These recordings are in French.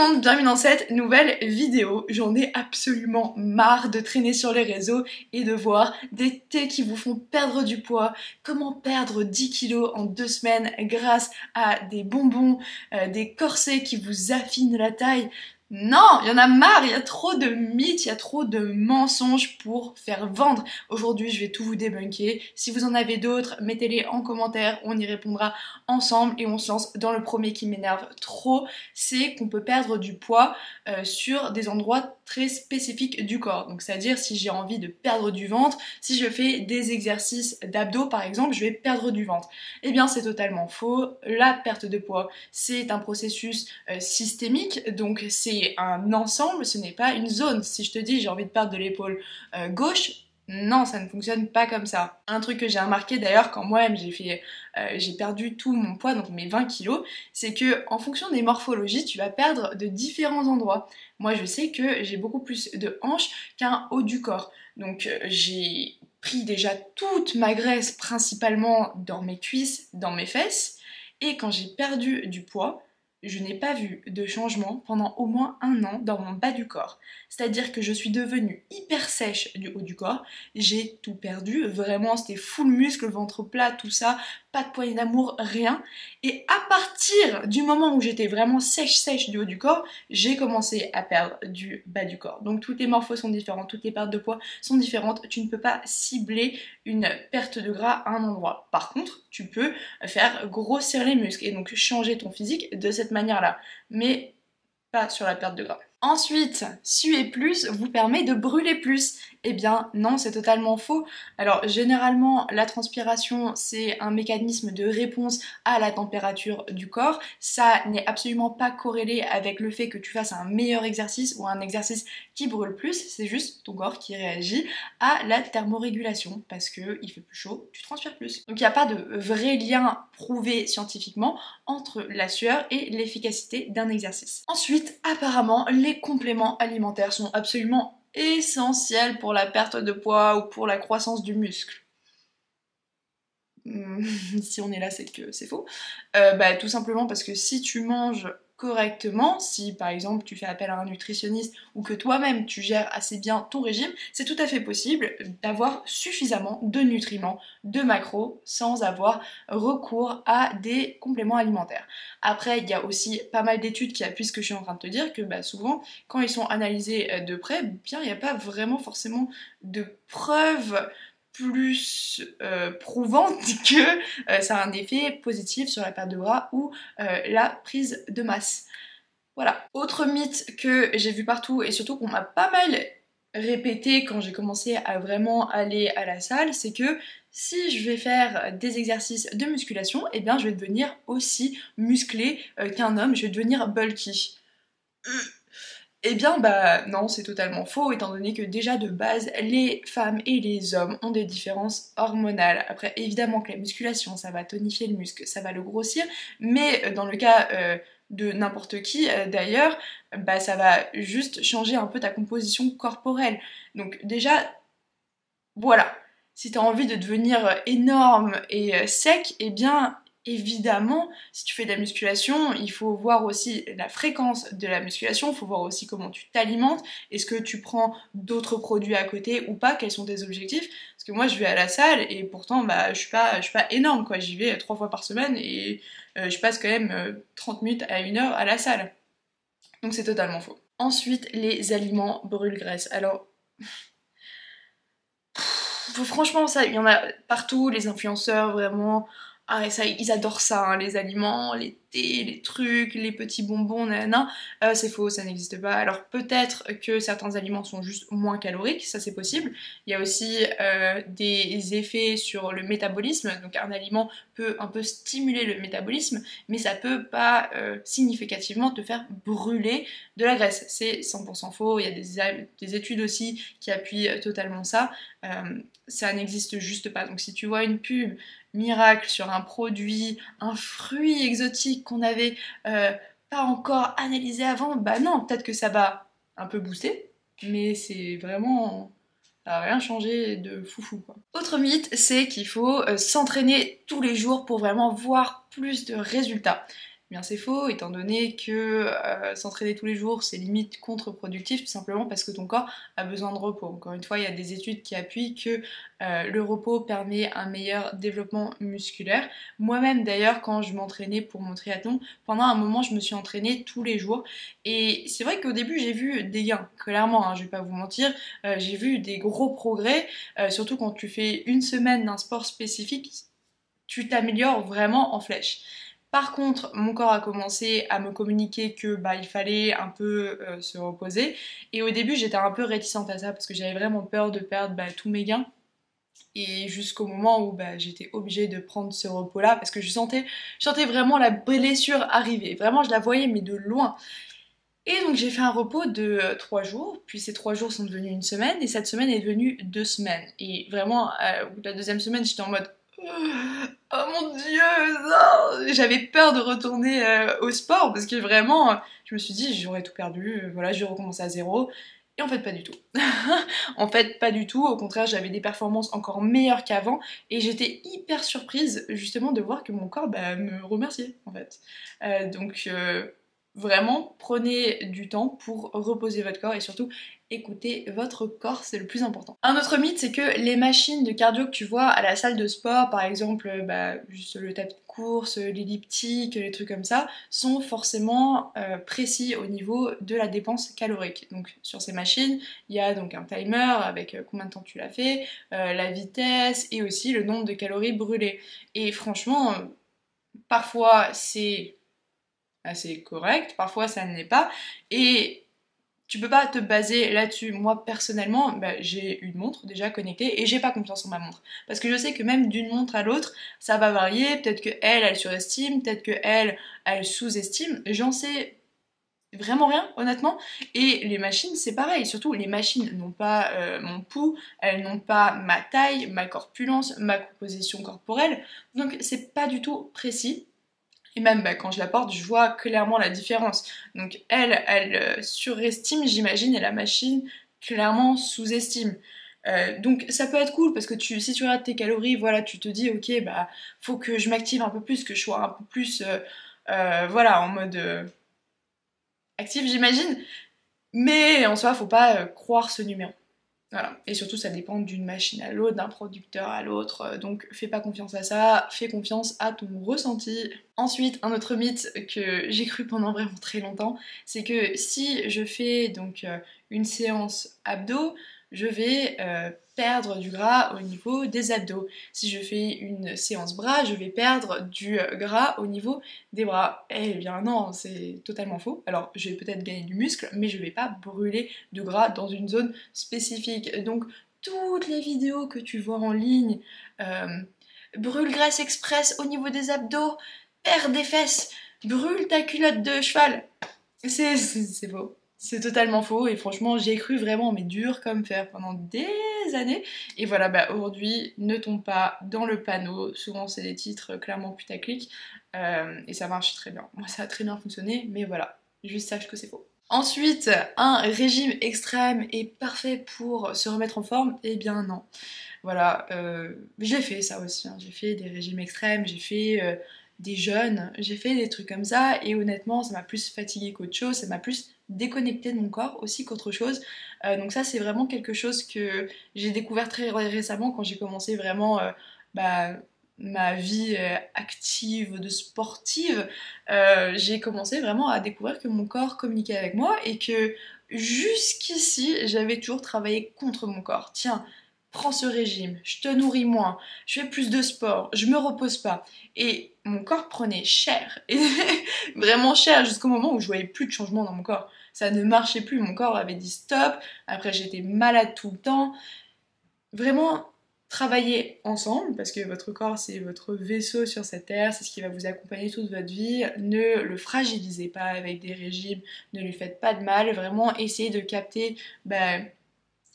monde, bienvenue dans cette nouvelle vidéo. J'en ai absolument marre de traîner sur les réseaux et de voir des thés qui vous font perdre du poids, comment perdre 10 kilos en 2 semaines grâce à des bonbons, des corsets qui vous affinent la taille. Non, il y en a marre, il y a trop de mythes, il y a trop de mensonges pour faire vendre. Aujourd'hui, je vais tout vous débunker. Si vous en avez d'autres, mettez-les en commentaire, on y répondra ensemble et on se lance dans le premier qui m'énerve trop, c'est qu'on peut perdre du poids sur des endroits très spécifiques du corps. Donc c'est-à-dire si j'ai envie de perdre du ventre, si je fais des exercices d'abdos par exemple, je vais perdre du ventre. Eh bien c'est totalement faux. La perte de poids, c'est un processus systémique, donc c'est un ensemble, ce n'est pas une zone. Si je te dis j'ai envie de perdre de l'épaule gauche, non, ça ne fonctionne pas comme ça. Un truc que j'ai remarqué d'ailleurs quand moi-même j'ai perdu tout mon poids, donc mes 20 kilos, c'est que en fonction des morphologies, tu vas perdre de différents endroits. Moi je sais que j'ai beaucoup plus de hanches qu'un haut du corps. Donc j'ai pris déjà toute ma graisse principalement dans mes cuisses, dans mes fesses, et quand j'ai perdu du poids, je n'ai pas vu de changement pendant au moins 1 an dans mon bas du corps. C'est-à-dire que je suis devenue hyper sèche du haut du corps, j'ai tout perdu, vraiment c'était full muscle, ventre plat, tout ça, pas de poignée d'amour, rien. Et à partir du moment où j'étais vraiment sèche du haut du corps, j'ai commencé à perdre du bas du corps. Donc toutes les morphos sont différentes, toutes les pertes de poids sont différentes, tu ne peux pas cibler une perte de gras à un endroit. Par contre, tu peux faire grossir les muscles et donc changer ton physique de cette manière-là, mais pas sur la perte de gras. Ensuite, suer plus vous permet de brûler plus. Eh bien non, c'est totalement faux. Alors généralement, la transpiration, c'est un mécanisme de réponse à la température du corps. Ça n'est absolument pas corrélé avec le fait que tu fasses un meilleur exercice ou un exercice qui brûle plus. C'est juste ton corps qui réagit à la thermorégulation. Parce que il fait plus chaud, tu transpires plus. Donc il n'y a pas de vrai lien prouvé scientifiquement entre la sueur et l'efficacité d'un exercice. Ensuite, apparemment, les compléments alimentaires sont absolument essentiels pour la perte de poids ou pour la croissance du muscle. Si on est là, c'est que c'est faux. Tout simplement parce que si tu manges correctement, si par exemple tu fais appel à un nutritionniste ou que toi-même tu gères assez bien ton régime, c'est tout à fait possible d'avoir suffisamment de nutriments, de macros, sans avoir recours à des compléments alimentaires. Après, il y a aussi pas mal d'études qui appuient ce que je suis en train de te dire, que souvent, quand ils sont analysés de près, bien il n'y a pas vraiment forcément de preuves plus prouvante que ça a un effet positif sur la perte de gras ou la prise de masse. Voilà. Autre mythe que j'ai vu partout et surtout qu'on m'a pas mal répété quand j'ai commencé à vraiment aller à la salle, c'est que si je vais faire des exercices de musculation, eh bien je vais devenir aussi musclé qu'un homme, je vais devenir bulky. Eh bien non, c'est totalement faux étant donné que déjà de base les femmes et les hommes ont des différences hormonales. Après évidemment que la musculation ça va tonifier le muscle, ça va le grossir, mais dans le cas de n'importe qui d'ailleurs, ça va juste changer un peu ta composition corporelle. Donc déjà, voilà, si t'as envie de devenir énorme et sec, eh bien évidemment, si tu fais de la musculation, il faut voir aussi la fréquence de la musculation, il faut voir aussi comment tu t'alimentes, est-ce que tu prends d'autres produits à côté ou pas, quels sont tes objectifs, parce que moi je vais à la salle et pourtant je suis pas énorme quoi, j'y vais 3 fois par semaine et je passe quand même 30 minutes à 1 heure à la salle, donc c'est totalement faux. Ensuite, les aliments brûle-graisse. Alors franchement ça, il y en a partout, les influenceurs vraiment. Ah, et ça, ils adorent ça, hein, les aliments, les thés, les trucs, les petits bonbons, nanana. C'est faux, ça n'existe pas. Alors peut-être que certains aliments sont juste moins caloriques, ça c'est possible. Il y a aussi des effets sur le métabolisme, donc un aliment peut un peu stimuler le métabolisme, mais ça peut pas significativement te faire brûler de la graisse. C'est 100% faux, il y a des études aussi qui appuient totalement ça. Ça n'existe juste pas. Donc si tu vois une pub miracle sur un produit, un fruit exotique qu'on avait pas encore analysé avant, non, peut-être que ça va un peu booster, mais c'est vraiment... ça va rien changer de foufou quoi. Autre mythe, c'est qu'il faut s'entraîner tous les jours pour vraiment voir plus de résultats. Eh bien c'est faux, étant donné que s'entraîner tous les jours c'est limite contre-productif, tout simplement parce que ton corps a besoin de repos. Encore une fois, il y a des études qui appuient que le repos permet un meilleur développement musculaire. Moi-même d'ailleurs, quand je m'entraînais pour mon triathlon, pendant un moment je me suis entraînée tous les jours. Et c'est vrai qu'au début j'ai vu des gains, clairement, hein, je vais pas vous mentir, j'ai vu des gros progrès, surtout quand tu fais une semaine d'un sport spécifique, tu t'améliores vraiment en flèche. Par contre, mon corps a commencé à me communiquer que il fallait un peu se reposer. Et au début, j'étais un peu réticente à ça parce que j'avais vraiment peur de perdre tous mes gains. Et jusqu'au moment où j'étais obligée de prendre ce repos-là parce que je sentais vraiment la blessure arriver. Vraiment, je la voyais, mais de loin. Et donc j'ai fait un repos de 3 jours, puis ces 3 jours sont devenus une semaine, et cette semaine est devenue 2 semaines. Et vraiment, au bout de la deuxième semaine, j'étais en mode oh mon dieu, non. J'avais peur de retourner au sport parce que vraiment, je me suis dit j'aurais tout perdu, voilà, je vais recommencer à zéro. Et en fait, pas du tout. En fait, pas du tout. Au contraire, j'avais des performances encore meilleures qu'avant et j'étais hyper surprise justement de voir que mon corps me remerciait en fait. Donc vraiment, prenez du temps pour reposer votre corps et surtout écoutez votre corps, c'est le plus important. Un autre mythe, c'est que les machines de cardio que tu vois à la salle de sport, par exemple, juste le tapis de course, l'elliptique, les trucs comme ça, sont forcément précis au niveau de la dépense calorique. Donc sur ces machines, il y a donc un timer avec combien de temps tu l'as fait, la vitesse et aussi le nombre de calories brûlées. Et franchement, parfois c'est assez correct, parfois ça ne l'est pas, et tu peux pas te baser là-dessus. Moi personnellement, j'ai une montre déjà connectée et j'ai pas confiance en ma montre. Parce que je sais que même d'une montre à l'autre, ça va varier, peut-être que elle surestime, peut-être que elle sous-estime, j'en sais vraiment rien honnêtement. Et les machines c'est pareil, surtout les machines n'ont pas mon pouls, elles n'ont pas ma taille, ma corpulence, ma composition corporelle, donc c'est pas du tout précis. Et même quand je la porte, je vois clairement la différence. Donc elle surestime, j'imagine, et la machine clairement sous-estime. Donc ça peut être cool parce que si tu regardes tes calories, voilà, tu te dis ok, faut que je m'active un peu plus, que je sois un peu plus, voilà, en mode actif, j'imagine. Mais en soi, faut pas croire ce numéro. Voilà. Et surtout, ça dépend d'une machine à l'autre, d'un producteur à l'autre. Donc, fais pas confiance à ça, fais confiance à ton ressenti. Ensuite, un autre mythe que j'ai cru pendant vraiment très longtemps, c'est que si je fais donc une séance abdos, je vais perdre du gras au niveau des abdos. Si je fais une séance bras, je vais perdre du gras au niveau des bras. Eh bien non, c'est totalement faux. Alors, je vais peut-être gagner du muscle, mais je vais pas brûler de gras dans une zone spécifique. Donc, toutes les vidéos que tu vois en ligne, brûle graisse express au niveau des abdos, perds des fesses, brûle ta culotte de cheval. C'est faux. C'est totalement faux et franchement j'ai cru vraiment mais dur comme fer pendant des années et voilà aujourd'hui ne tombe pas dans le panneau, souvent c'est des titres clairement putaclic et ça marche très bien. Moi ça a très bien fonctionné mais voilà, juste sache que c'est faux. Ensuite, un régime extrême est parfait pour se remettre en forme? Eh bien non. Voilà, j'ai fait ça aussi, hein. J'ai fait des régimes extrêmes, j'ai fait des jeûnes, j'ai fait des trucs comme ça, et honnêtement, ça m'a plus fatigué qu'autre chose, ça m'a plus déconnecté de mon corps aussi qu'autre chose. Donc ça, c'est vraiment quelque chose que j'ai découvert très récemment quand j'ai commencé vraiment bah, ma vie active de sportive. J'ai commencé vraiment à découvrir que mon corps communiquait avec moi et que jusqu'ici, j'avais toujours travaillé contre mon corps. Tiens, prends ce régime, je te nourris moins, je fais plus de sport, je me repose pas. Et mon corps prenait cher, et vraiment cher, jusqu'au moment où je voyais plus de changement dans mon corps. Ça ne marchait plus, mon corps avait dit stop, après j'étais malade tout le temps. Vraiment, travailler ensemble, parce que votre corps c'est votre vaisseau sur cette terre, c'est ce qui va vous accompagner toute votre vie. Ne le fragilisez pas avec des régimes, ne lui faites pas de mal, vraiment essayez de capter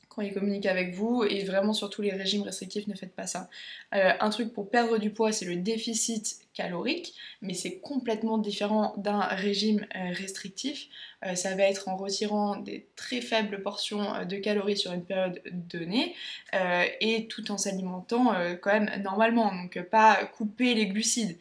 quand il communique avec vous et vraiment surtout les régimes restrictifs ne faites pas ça. Un truc pour perdre du poids c'est le déficit calorique mais c'est complètement différent d'un régime restrictif. Ça va être en retirant des très faibles portions de calories sur une période donnée et tout en s'alimentant quand même normalement, donc pas couper les glucides.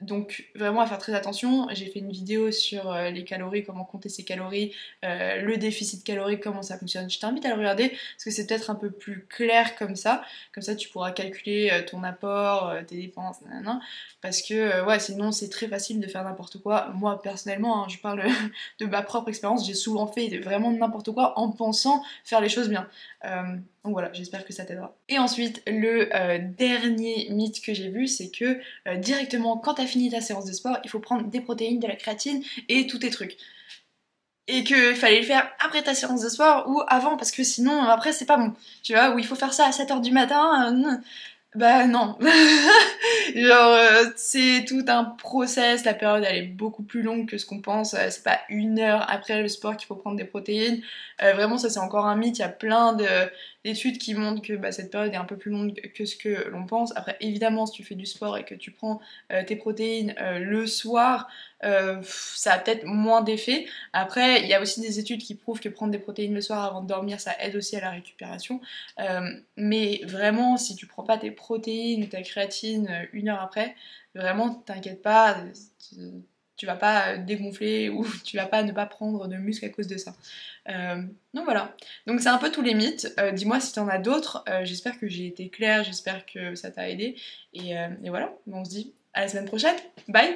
Donc vraiment à faire très attention. J'ai fait une vidéo sur les calories, comment compter ses calories, le déficit calorique, comment ça fonctionne. Je t'invite à le regarder parce que c'est peut-être un peu plus clair comme ça. Comme ça tu pourras calculer ton apport, tes dépenses, nanana. Parce que ouais, sinon c'est très facile de faire n'importe quoi. Moi personnellement, hein, je parle de ma propre expérience, j'ai souvent fait vraiment n'importe quoi en pensant faire les choses bien. Donc voilà, j'espère que ça t'aidera. Et ensuite, le dernier mythe que j'ai vu, c'est que directement quand t'as fini ta séance de sport, il faut prendre des protéines, de la créatine et tous tes trucs. Et qu'il fallait le faire après ta séance de sport ou avant, parce que sinon après c'est pas bon. Tu vois, ou il faut faire ça à 7h du matin. Bah non. Genre c'est tout un process, la période elle est beaucoup plus longue que ce qu'on pense, c'est pas 1 heure après le sport qu'il faut prendre des protéines. Vraiment ça c'est encore un mythe, il y a plein d'études qui montrent que bah, cette période est un peu plus longue que ce que l'on pense. Après évidemment si tu fais du sport et que tu prends tes protéines le soir, ça a peut-être moins d'effet. Après il y a aussi des études qui prouvent que prendre des protéines le soir avant de dormir ça aide aussi à la récupération. Mais vraiment, si tu prends pas tes protéines ou ta créatine 1 heure après, vraiment, t'inquiète pas, tu vas pas dégonfler ou tu vas pas ne pas prendre de muscle à cause de ça. Donc voilà. Donc c'est un peu tous les mythes. Dis-moi si t'en as d'autres. J'espère que j'ai été claire, j'espère que ça t'a aidé. Et voilà, on se dit à la semaine prochaine. Bye!